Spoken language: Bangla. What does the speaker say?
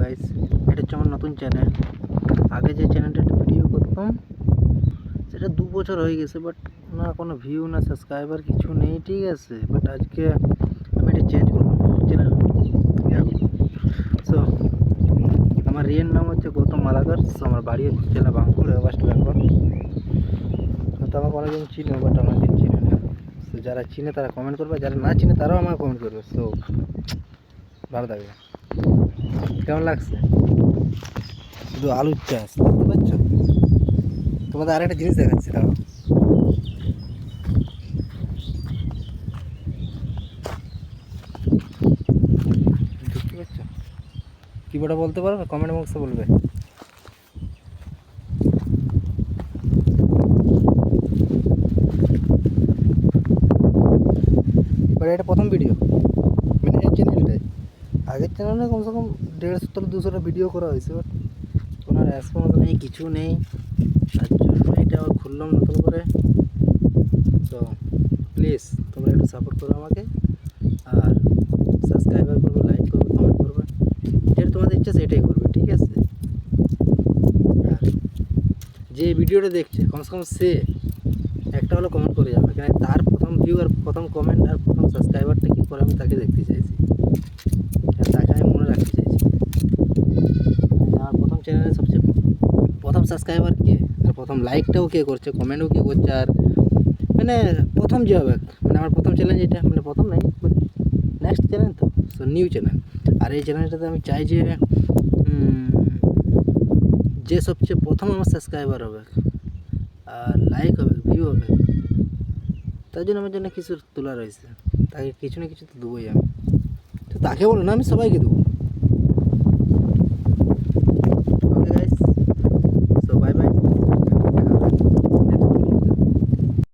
গাইস, এটা হচ্ছে আমার নতুন চ্যানেল। আগে যে চ্যানেলটা ভিডিও করতাম সেটা 2 বছর হয়ে গেছে, বাট না কোনো ভিউ না সাবস্ক্রাইবার কিছু নেই, ঠিক আছে। বাট আজকে আমি এটা চেঞ্জ করলাম চ্যানেল। সো আমার রিয়েল নাম হচ্ছে গৌতম মালাকার। আমার বাড়ি হচ্ছে জেলা বাঁকুড়া, ওয়েস্ট বেঙ্গল। তো আমাকে অনেকজন চিনে, বাট আমাকে চিনে না। তো যারা চিনে তারা কমেন্ট করবে, যারা না চিনে তারাও আমাকে কমেন্ট করবে। সো ভালো থাকবে। কেমন লাগছে? শুধু আলুর চাষ, দেখতে পাচ্ছ? তোমাদের আরেকটা জিনিস দেখাচ্ছি, তাও দেখতে পাচ্ছ? কি বড় বলতে পারবে? কমেন্ট বক্সে বলবে। বাট এটা প্রথম ভিডিও, মানে এই চ্যানেলটাই। আগের চ্যানেলে কমসে কম 150-200টা ভিডিও করা হয়েছে, বাট কোনো রেসপন্স নেই, কিছু নেই। তার জন্য এটা আবার খুললাম নতুন করে। তো প্লিজ তোমরা একটু সাপোর্ট করো আমাকে, আর সাবস্ক্রাইবার করবে, লাইক করবে, কমেন্ট করবে, যেটা তোমাদের ইচ্ছা সেটাই করবে, ঠিক আছে। আর যে ভিডিওটা দেখছে কমসে কম সে একটা হলো কমেন্ট করে যাবে, কারণ তার প্রথম ভিউ আর প্রথম কমেন্ট আর প্রথম সাবস্ক্রাইবারটা কী করে আমি তাকে দেখতে চাইছি, আর তাকে আমি মনে রাখতে চাইছি। আমার প্রথম চ্যানেলে সবচেয়ে প্রথম সাবস্ক্রাইবার কে, আর প্রথম লাইকটাও কে করছে, কমেন্টও কে করছে, আর মানে প্রথম যে হবে, মানে আমার প্রথম চ্যালেঞ্জ এটা, মানে প্রথম নাই, বাট নেক্সট চ্যানেল তো, সো নিউ চ্যানেল। আর এই চ্যানেলটাতে আমি চাই যে যে সবচেয়ে প্রথম আমার সাবস্ক্রাইবার হবে আর লাইক হবে, ভিউ হবে, তার জন্য আমার জন্য কিছু তোলা রয়েছে। তাকে কিছু না কিছু তো দেবোই আমি। তো তাকে বলো না, আমি সবাইকে দেবো।